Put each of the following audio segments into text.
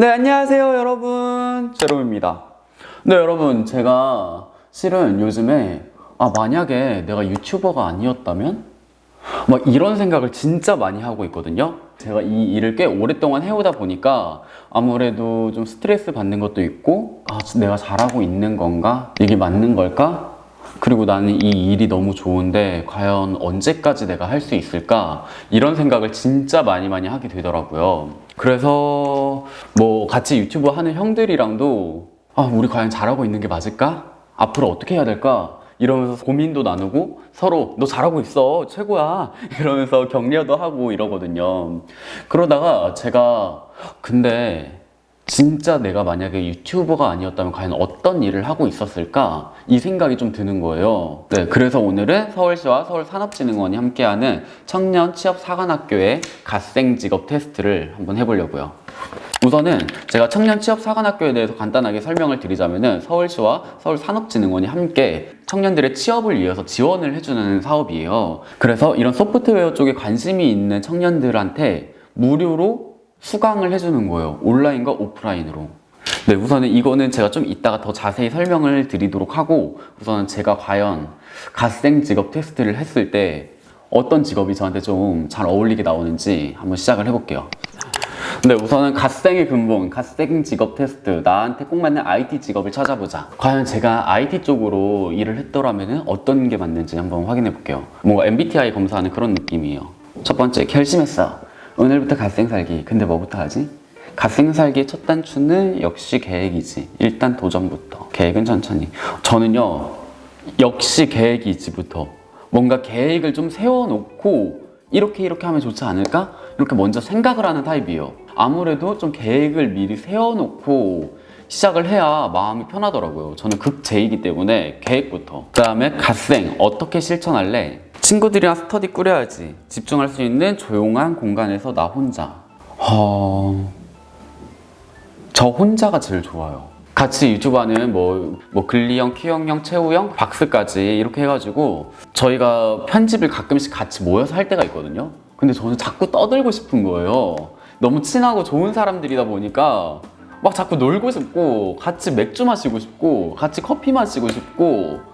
네, 안녕하세요, 여러분. 제롬입니다. 네, 여러분, 제가 실은 요즘에 만약에 내가 유튜버가 아니었다면? 막 이런 생각을 진짜 많이 하고 있거든요. 제가 이 일을 꽤 오랫동안 해오다 보니까 아무래도 좀 스트레스 받는 것도 있고, 내가 잘하고 있는 건가? 이게 맞는 걸까? 그리고 나는 이 일이 너무 좋은데 과연 언제까지 내가 할 수 있을까? 이런 생각을 진짜 많이 하게 되더라고요. 그래서 뭐 같이 유튜브 하는 형들이랑도 우리 과연 잘하고 있는 게 맞을까? 앞으로 어떻게 해야 될까? 이러면서 고민도 나누고 서로 너 잘하고 있어 최고야 이러면서 격려도 하고 이러거든요. 그러다가 제가 근데 진짜 내가 만약에 유튜버가 아니었다면 과연 어떤 일을 하고 있었을까? 이 생각이 좀 드는 거예요. 네, 그래서 오늘은 서울시와 서울산업진흥원이 함께하는 청년 취업사관학교의 갓생 직업 테스트를 한번 해보려고요. 우선은 제가 청년 취업사관학교에 대해서 간단하게 설명을 드리자면은 서울시와 서울산업진흥원이 함께 청년들의 취업을 위해서 지원을 해주는 사업이에요. 그래서 이런 소프트웨어 쪽에 관심이 있는 청년들한테 무료로 수강을 해주는 거예요. 온라인과 오프라인으로. 네, 우선은 이거는 제가 좀 이따가 더 자세히 설명을 드리도록 하고, 우선은 제가 과연 갓생 직업 테스트를 했을 때 어떤 직업이 저한테 좀 잘 어울리게 나오는지 한번 시작을 해볼게요. 네, 우선은 갓생의 근본, 갓생 직업 테스트, 나한테 꼭 맞는 IT 직업을 찾아보자. 과연 제가 IT 쪽으로 일을 했더라면 어떤 게 맞는지 한번 확인해 볼게요. 뭔가 MBTI 검사하는 그런 느낌이에요. 첫 번째, 결심했어. 오늘부터 갓생 살기. 근데 뭐부터 하지? 갓생 살기의 첫 단추는 역시 계획이지. 일단 도전부터. 계획은 천천히. 저는요, 역시 계획이지부터. 뭔가 계획을 좀 세워놓고 이렇게 하면 좋지 않을까? 이렇게 먼저 생각을 하는 타입이에요. 아무래도 좀 계획을 미리 세워놓고 시작을 해야 마음이 편하더라고요. 저는 극제이기 때문에 계획부터. 그 다음에 갓생, 어떻게 실천할래? 친구들이랑 스터디 꾸려야지. 집중할 수 있는 조용한 공간에서 나 혼자. 저 혼자가 제일 좋아요. 같이 유튜브 하는 뭐 글리형, 큐형형, 채우형, 박스까지 이렇게 해가지고 저희가 편집을 가끔씩 같이 모여서 할 때가 있거든요. 근데 저는 자꾸 떠들고 싶은 거예요. 너무 친하고 좋은 사람들이다 보니까 막 자꾸 놀고 싶고 같이 맥주 마시고 싶고 같이 커피 마시고 싶고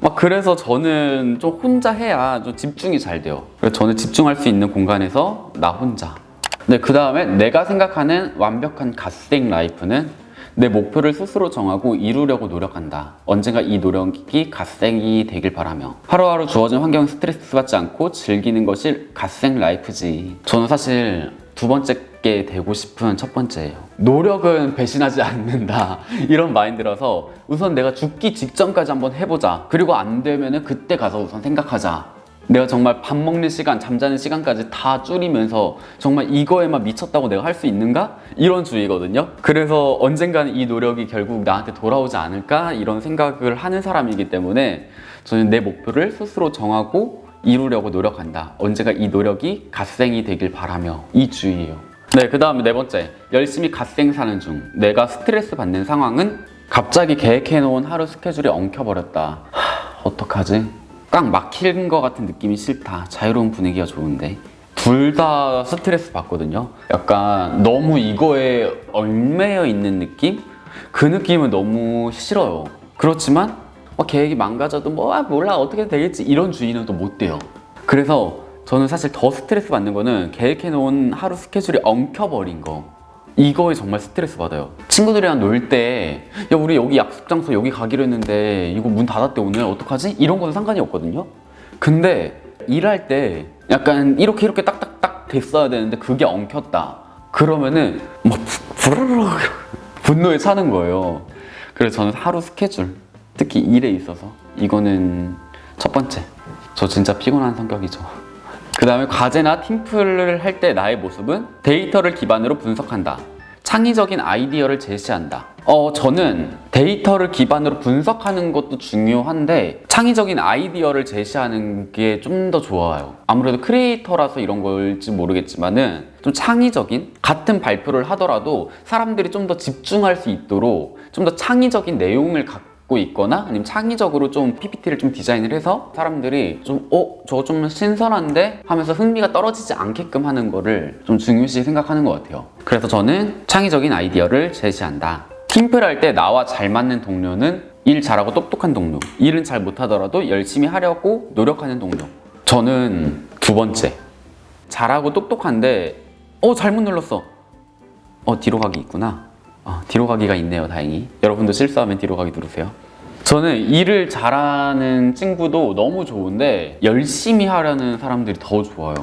막 그래서 저는 좀 혼자 해야 좀 집중이 잘 돼요. 그래서 저는 집중할 수 있는 공간에서 나 혼자. 네, 그 다음에 내가 생각하는 완벽한 갓생 라이프는 내 목표를 스스로 정하고 이루려고 노력한다. 언젠가 이 노력이 갓생이 되길 바라며 하루하루 주어진 환경 스트레스 받지 않고 즐기는 것이 갓생 라이프지. 저는 사실 두 번째 게 되고 싶은 첫 번째예요. 노력은 배신하지 않는다. 이런 마인드라서 우선 내가 죽기 직전까지 한번 해보자. 그리고 안 되면은 그때 가서 우선 생각하자. 내가 정말 밥 먹는 시간, 잠자는 시간까지 다 줄이면서 정말 이거에만 미쳤다고 내가 할 수 있는가? 이런 주의거든요. 그래서 언젠가는 이 노력이 결국 나한테 돌아오지 않을까? 이런 생각을 하는 사람이기 때문에 저는 내 목표를 스스로 정하고 이루려고 노력한다. 언제가 이 노력이 갓생이 되길 바라며 이 주의예요. 네, 그 다음에 네 번째, 열심히 갓생 사는 중. 내가 스트레스 받는 상황은 갑자기 계획해놓은 하루 스케줄이 엉켜버렸다. 어떡하지? 꽉 막힌 것 같은 느낌이 싫다. 자유로운 분위기가 좋은데. 둘 다 스트레스 받거든요. 약간 너무 이거에 얽매여 있는 느낌? 그 느낌은 너무 싫어요. 그렇지만 계획이 망가져도 몰라 어떻게 되겠지 이런 주의는 또 못 돼요. 그래서 저는 사실 더 스트레스 받는 거는 계획해놓은 하루 스케줄이 엉켜버린 거. 이거에 정말 스트레스 받아요. 친구들이랑 놀 때 야 우리 여기 약속 장소 여기 가기로 했는데 이거 문 닫았대 오늘 어떡하지? 이런 거는 상관이 없거든요. 근데 일할 때 약간 이렇게 딱딱딱 됐어야 되는데 그게 엉켰다. 그러면은 막 부르르 분노에 차는 거예요. 그래서 저는 하루 스케줄, 특히 일에 있어서 이거는 첫 번째. 저 진짜 피곤한 성격이죠. 그 다음에 과제나 팀플을 할 때 나의 모습은 데이터를 기반으로 분석한다. 창의적인 아이디어를 제시한다. 저는 데이터를 기반으로 분석하는 것도 중요한데 창의적인 아이디어를 제시하는 게 좀 더 좋아요. 아무래도 크리에이터라서 이런 걸지 모르겠지만은 좀 창의적인 같은 발표를 하더라도 사람들이 좀 더 집중할 수 있도록 좀 더 창의적인 내용을 갖고 있거나 아니면 창의적으로 좀 PPT를 좀 디자인을 해서 사람들이 좀 저거 좀 신선한데 하면서 흥미가 떨어지지 않게끔 하는 거를 좀 중요시 생각하는 것 같아요. 그래서 저는 창의적인 아이디어를 제시한다. 팀플 할 때 나와 잘 맞는 동료는 일 잘하고 똑똑한 동료, 일은 잘 못하더라도 열심히 하려고 노력하는 동료. 저는 두 번째, 잘하고 똑똑한데 잘못 눌렀어. 뒤로 가기 있구나. 뒤로 가기가 있네요, 다행히. 여러분도 실수하면 뒤로 가기 누르세요. 저는 일을 잘하는 친구도 너무 좋은데 열심히 하려는 사람들이 더 좋아요.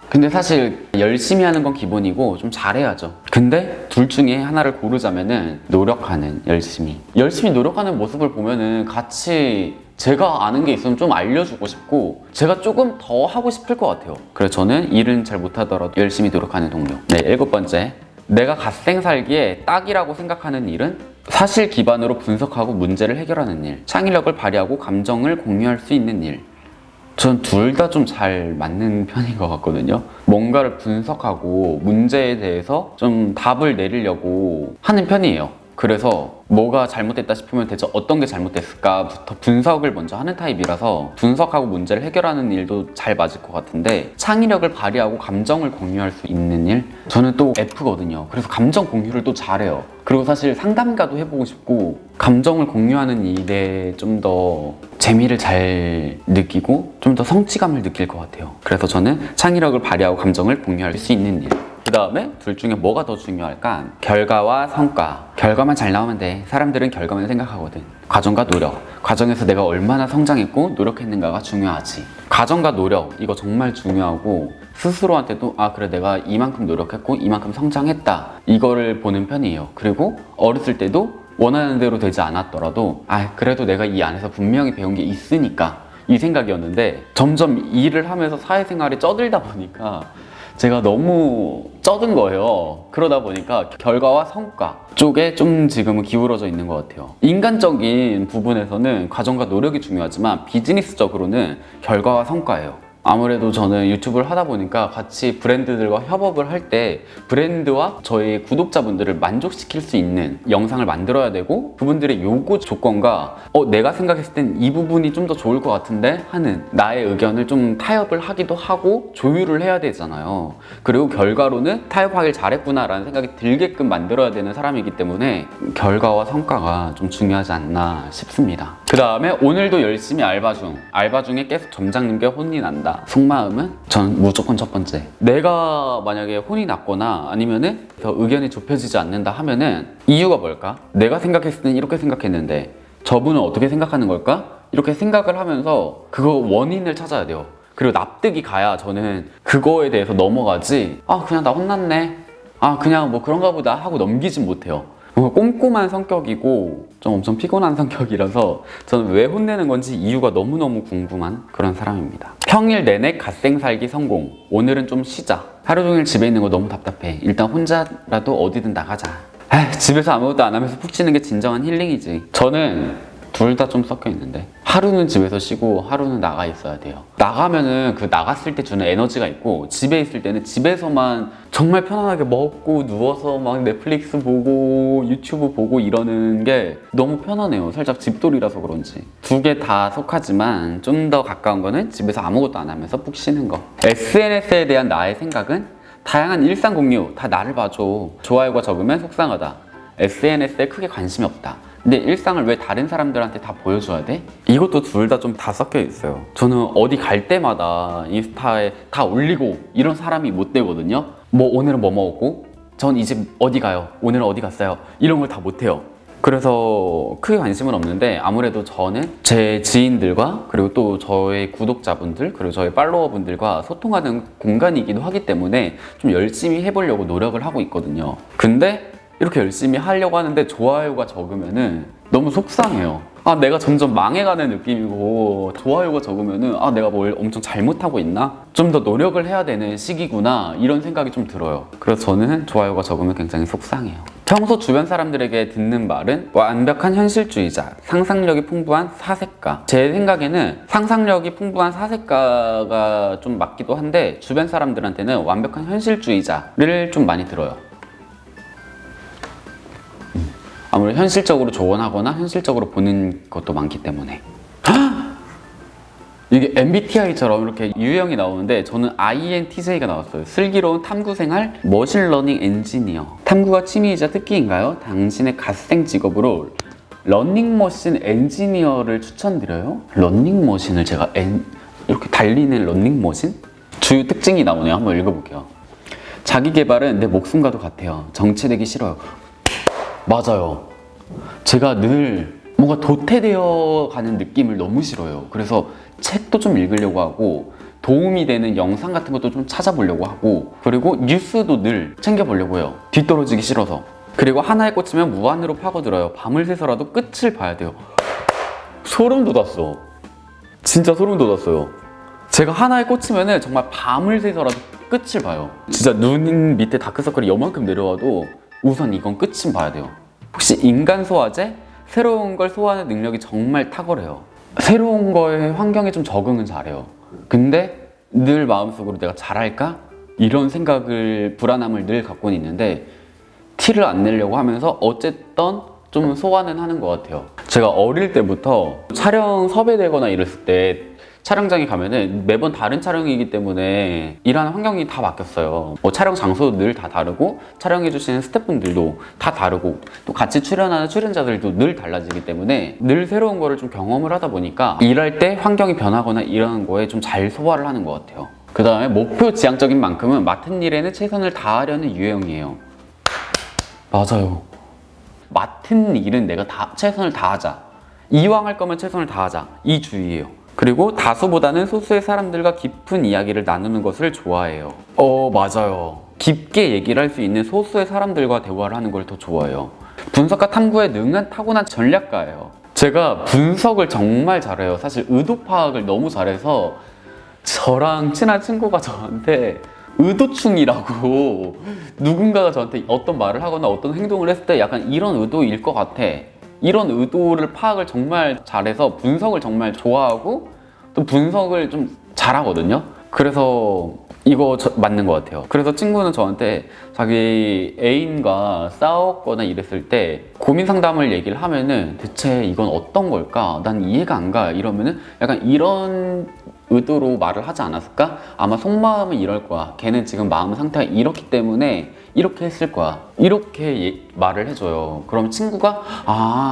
근데 사실 열심히 하는 건 기본이고 좀 잘해야죠. 근데 둘 중에 하나를 고르자면은 노력하는, 열심히 노력하는 모습을 보면은 같이 제가 아는 게 있으면 좀 알려주고 싶고 제가 조금 더 하고 싶을 것 같아요. 그래서 저는 일은 잘 못하더라도 열심히 노력하는 동료. 네, 7번째, 내가 갓생 살기에 딱이라고 생각하는 일은 사실 기반으로 분석하고 문제를 해결하는 일, 창의력을 발휘하고 감정을 공유할 수 있는 일. 전 둘 다 좀 잘 맞는 편인 것 같거든요. 뭔가를 분석하고 문제에 대해서 좀 답을 내리려고 하는 편이에요. 그래서 뭐가 잘못됐다 싶으면 대체 어떤 게 잘못됐을까부터 분석을 먼저 하는 타입이라서 분석하고 문제를 해결하는 일도 잘 맞을 것 같은데, 창의력을 발휘하고 감정을 공유할 수 있는 일? 저는 또 F거든요. 그래서 감정 공유를 또 잘해요. 그리고 사실 상담가도 해보고 싶고 감정을 공유하는 일에 좀 더 재미를 잘 느끼고 좀 더 성취감을 느낄 것 같아요. 그래서 저는 창의력을 발휘하고 감정을 공유할 수 있는 일. 그 다음에 둘 중에 뭐가 더 중요할까? 결과와 성과. 결과만 잘 나오면 돼. 사람들은 결과만 생각하거든. 과정과 노력. 과정에서 내가 얼마나 성장했고 노력했는가가 중요하지. 과정과 노력, 이거 정말 중요하고 스스로한테도 그래, 내가 이만큼 노력했고 이만큼 성장했다, 이거를 보는 편이에요. 그리고 어렸을 때도 원하는 대로 되지 않았더라도 그래도 내가 이 안에서 분명히 배운 게 있으니까, 이 생각이었는데 점점 일을 하면서 사회생활에 쩌들다 보니까 제가 너무 쩌든 거예요. 그러다 보니까 결과와 성과 쪽에 좀 지금은 기울어져 있는 것 같아요. 인간적인 부분에서는 과정과 노력이 중요하지만 비즈니스적으로는 결과와 성과예요. 아무래도 저는 유튜브를 하다 보니까 같이 브랜드들과 협업을 할 때 브랜드와 저희 구독자분들을 만족시킬 수 있는 영상을 만들어야 되고, 그분들의 요구 조건과 내가 생각했을 땐 이 부분이 좀 더 좋을 것 같은데 하는 나의 의견을 좀 타협을 하기도 하고 조율을 해야 되잖아요. 그리고 결과로는 타협하길 잘했구나 라는 생각이 들게끔 만들어야 되는 사람이기 때문에 결과와 성과가 좀 중요하지 않나 싶습니다. 그 다음에 오늘도 열심히 알바 중에 계속 점장님께 혼이 난다. 속마음은? 전 무조건 첫 번째. 내가 만약에 혼이 났거나 아니면은 더 의견이 좁혀지지 않는다 하면은 이유가 뭘까? 내가 생각했을 땐 이렇게 생각했는데 저분은 어떻게 생각하는 걸까? 이렇게 생각을 하면서 그거 원인을 찾아야 돼요. 그리고 납득이 가야 저는 그거에 대해서 넘어가지, 그냥 나 혼났네, 그냥 뭐 그런가 보다 하고 넘기진 못해요. 뭔가 꼼꼼한 성격이고 좀 엄청 피곤한 성격이라서 저는 왜 혼내는 건지 이유가 너무너무 궁금한 그런 사람입니다. 평일 내내 갓생 살기 성공. 오늘은 좀 쉬자. 하루 종일 집에 있는 거 너무 답답해. 일단 혼자라도 어디든 나가자. 집에서 아무것도 안 하면서 푹 쉬는 게 진정한 힐링이지. 저는 둘 다 좀 섞여 있는데, 하루는 집에서 쉬고 하루는 나가 있어야 돼요. 나가면은 그 나갔을 때 주는 에너지가 있고, 집에 있을 때는 집에서만 정말 편안하게 먹고 누워서 막 넷플릭스 보고 유튜브 보고 이러는 게 너무 편하네요. 살짝 집돌이라서 그런지. 두 개 다 속하지만 좀 더 가까운 거는 집에서 아무것도 안 하면서 푹 쉬는 거. SNS에 대한 나의 생각은 다양한 일상 공유, 다 나를 봐줘. 좋아요가 적으면 속상하다. SNS에 크게 관심이 없다. 근데 일상을 왜 다른 사람들한테 다 보여줘야 돼? 이것도 둘 다 좀 다 섞여 있어요. 저는 어디 갈 때마다 인스타에 다 올리고 이런 사람이 못 되거든요. 뭐 오늘은 뭐 먹었고, 전 이제 어디 가요, 오늘은 어디 갔어요, 이런 걸 다 못해요. 그래서 크게 관심은 없는데, 아무래도 저는 제 지인들과 그리고 또 저의 구독자분들 그리고 저의 팔로워분들과 소통하는 공간이기도 하기 때문에 좀 열심히 해보려고 노력을 하고 있거든요. 근데 이렇게 열심히 하려고 하는데 좋아요가 적으면은 너무 속상해요. 내가 점점 망해가는 느낌이고, 좋아요가 적으면은 내가 뭘 엄청 잘못하고 있나? 좀 더 노력을 해야 되는 시기구나, 이런 생각이 좀 들어요. 그래서 저는 좋아요가 적으면 굉장히 속상해요. 평소 주변 사람들에게 듣는 말은 완벽한 현실주의자, 상상력이 풍부한 사색가. 제 생각에는 상상력이 풍부한 사색가가 좀 맞기도 한데, 주변 사람들한테는 완벽한 현실주의자를 좀 많이 들어요. 아무래도 현실적으로 조언하거나 현실적으로 보는 것도 많기 때문에. 이게 MBTI처럼 이렇게 유형이 나오는데 저는 INTJ가 나왔어요. 슬기로운 탐구생활 머신러닝 엔지니어. 탐구가 취미이자 특기인가요? 당신의 갓생 직업으로 러닝머신 엔지니어를 추천드려요. 러닝머신을 제가 이렇게 달리는 러닝머신? 주요 특징이 나오네요. 한번 읽어볼게요. 자기 개발은 내 목숨과도 같아요. 정체되기 싫어요. 맞아요. 제가 늘 뭔가 도태되어 가는 느낌을 너무 싫어요. 그래서 책도 좀 읽으려고 하고 도움이 되는 영상 같은 것도 좀 찾아보려고 하고 그리고 뉴스도 늘 챙겨보려고 해요. 뒤떨어지기 싫어서. 그리고 하나에 꽂히면 무한으로 파고들어요. 밤을 새서라도 끝을 봐야 돼요. 소름 돋았어. 진짜 소름 돋았어요. 제가 하나에 꽂히면은 정말 밤을 새서라도 끝을 봐요. 진짜 눈 밑에 다크서클이 요만큼 내려와도 우선 이건 끝은 봐야 돼요. 혹시 인간 소화제? 새로운 걸 소화하는 능력이 정말 탁월해요. 새로운 거에 환경에 좀 적응은 잘해요. 근데 늘 마음속으로 내가 잘할까? 이런 생각을, 불안함을 늘 갖고는 있는데 티를 안 내려고 하면서 어쨌든 좀 소화는 하는 것 같아요. 제가 어릴 때부터 촬영 섭외되거나 이랬을 때 촬영장에 가면은 매번 다른 촬영이기 때문에 일하는 환경이 다 바뀌었어요. 뭐 촬영 장소도 늘 다 다르고 촬영해주시는 스태프분들도 다 다르고 또 같이 출연하는 출연자들도 늘 달라지기 때문에 늘 새로운 거를 좀 경험을 하다 보니까 일할 때 환경이 변하거나 이런 거에 좀 잘 소화를 하는 것 같아요. 그 다음에 목표 지향적인 만큼은 맡은 일에는 최선을 다하려는 유형이에요. 맞아요. 맡은 일은 내가 최선을 다하자. 이왕 할 거면 최선을 다하자. 이 주의예요. 그리고 다수보다는 소수의 사람들과 깊은 이야기를 나누는 것을 좋아해요. 맞아요. 깊게 얘기를 할 수 있는 소수의 사람들과 대화를 하는 걸 더 좋아해요. 분석과 탐구에 능한 타고난 전략가예요. 제가 분석을 정말 잘해요. 사실 의도 파악을 너무 잘해서 저랑 친한 친구가 저한테 의도충이라고 누군가가 저한테 어떤 말을 하거나 어떤 행동을 했을 때 약간 이런 의도일 것 같아. 이런 의도를 파악을 정말 잘해서 분석을 정말 좋아하고 또 분석을 좀 잘하거든요. 그래서 이거 맞는 것 같아요. 그래서 친구는 저한테 자기 애인과 싸웠거나 이랬을 때 고민 상담을 얘기를 하면은 대체 이건 어떤 걸까? 난 이해가 안 가. 이러면은 약간 이런 의도로 말을 하지 않았을까? 아마 속마음은 이럴 거야. 걔는 지금 마음 상태가 이렇기 때문에 이렇게 했을 거야. 이렇게 말을 해줘요. 그럼 친구가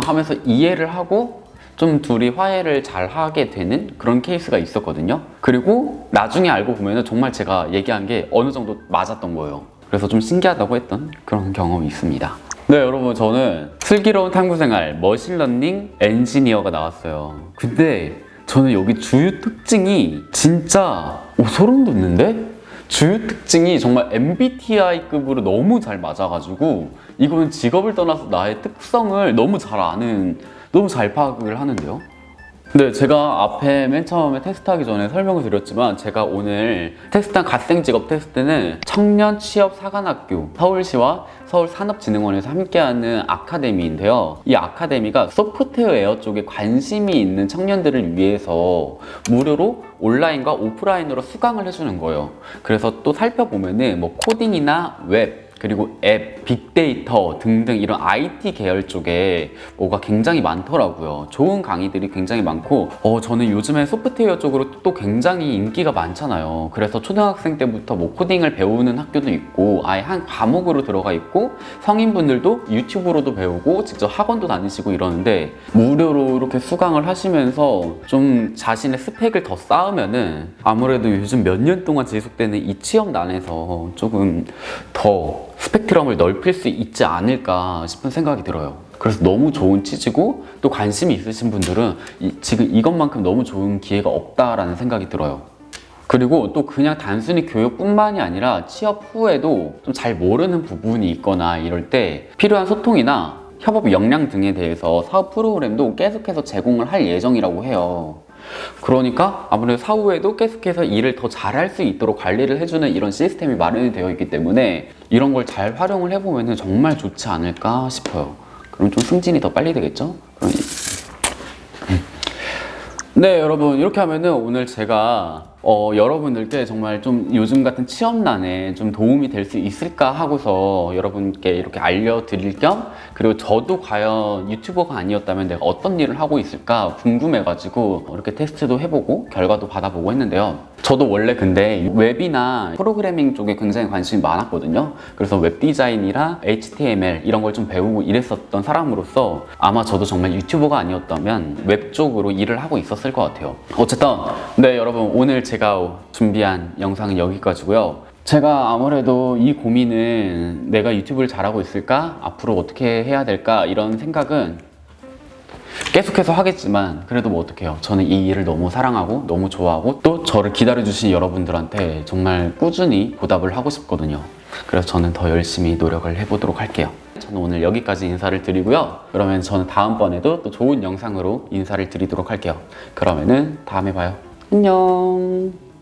하면서 이해를 하고 좀 둘이 화해를 잘 하게 되는 그런 케이스가 있었거든요. 그리고 나중에 알고 보면은 정말 제가 얘기한 게 어느 정도 맞았던 거예요. 그래서 좀 신기하다고 했던 그런 경험이 있습니다. 네, 여러분, 저는 슬기로운 탐구생활 머신러닝 엔지니어가 나왔어요. 근데 저는 여기 주요 특징이 진짜 소름 돋는데? 주요 특징이 정말 MBTI급으로 너무 잘 맞아가지고 이거는 직업을 떠나서 나의 특성을 너무 잘 아는, 너무 잘 파악을 하는데요. 네, 제가 앞에 맨 처음에 테스트하기 전에 설명을 드렸지만 제가 오늘 테스트한 갓생 직업 테스트는 청년 취업 사관학교 서울시와 서울산업진흥원에서 함께하는 아카데미인데요. 이 아카데미가 소프트웨어 쪽에 관심이 있는 청년들을 위해서 무료로 온라인과 오프라인으로 수강을 해주는 거예요. 그래서 또 살펴보면은 뭐 코딩이나 웹, 그리고 앱, 빅데이터 등등 이런 IT 계열 쪽에 뭐가 굉장히 많더라고요. 좋은 강의들이 굉장히 많고 저는 요즘에 소프트웨어 쪽으로 또 굉장히 인기가 많잖아요. 그래서 초등학생 때부터 뭐 코딩을 배우는 학교도 있고 아예 한 과목으로 들어가 있고 성인분들도 유튜브로도 배우고 직접 학원도 다니시고 이러는데 무료로 이렇게 수강을 하시면서 좀 자신의 스펙을 더 쌓으면은 아무래도 요즘 몇 년 동안 지속되는 이 취업난에서 조금 더 스펙트럼을 넓힐 수 있지 않을까 싶은 생각이 들어요. 그래서 너무 좋은 취지고 또 관심이 있으신 분들은 지금 이것만큼 너무 좋은 기회가 없다라는 생각이 들어요. 그리고 또 그냥 단순히 교육뿐만이 아니라 취업 후에도 좀 잘 모르는 부분이 있거나 이럴 때 필요한 소통이나 협업 역량 등에 대해서 사업 프로그램도 계속해서 제공을 할 예정이라고 해요. 그러니까 아무래도 사후에도 계속해서 일을 더 잘할 수 있도록 관리를 해주는 이런 시스템이 마련이 되어 있기 때문에 이런 걸 잘 활용을 해보면 정말 좋지 않을까 싶어요. 그럼 좀 승진이 더 빨리 되겠죠? 네, 여러분, 이렇게 하면은 오늘 제가 여러분들께 정말 좀 요즘 같은 취업난에 좀 도움이 될 수 있을까 하고서 여러분께 이렇게 알려드릴 겸, 그리고 저도 과연 유튜버가 아니었다면 내가 어떤 일을 하고 있을까 궁금해가지고 이렇게 테스트도 해보고 결과도 받아보고 했는데요. 저도 원래 근데 웹이나 프로그래밍 쪽에 굉장히 관심이 많았거든요. 그래서 웹 디자인이랑 HTML 이런 걸 좀 배우고 이랬었던 사람으로서 아마 저도 정말 유튜버가 아니었다면 웹 쪽으로 일을 하고 있었을 것 같아요. 어쨌든 네, 여러분, 오늘 제가 준비한 영상은 여기까지고요. 제가 아무래도 이 고민은 내가 유튜브를 잘하고 있을까? 앞으로 어떻게 해야 될까? 이런 생각은 계속해서 하겠지만 그래도 뭐 어떡해요. 저는 이 일을 너무 사랑하고 너무 좋아하고 또 저를 기다려주신 여러분들한테 정말 꾸준히 보답을 하고 싶거든요. 그래서 저는 더 열심히 노력을 해보도록 할게요. 저는 오늘 여기까지 인사를 드리고요. 그러면 저는 다음번에도 또 좋은 영상으로 인사를 드리도록 할게요. 그러면은 다음에 봐요. 안녕.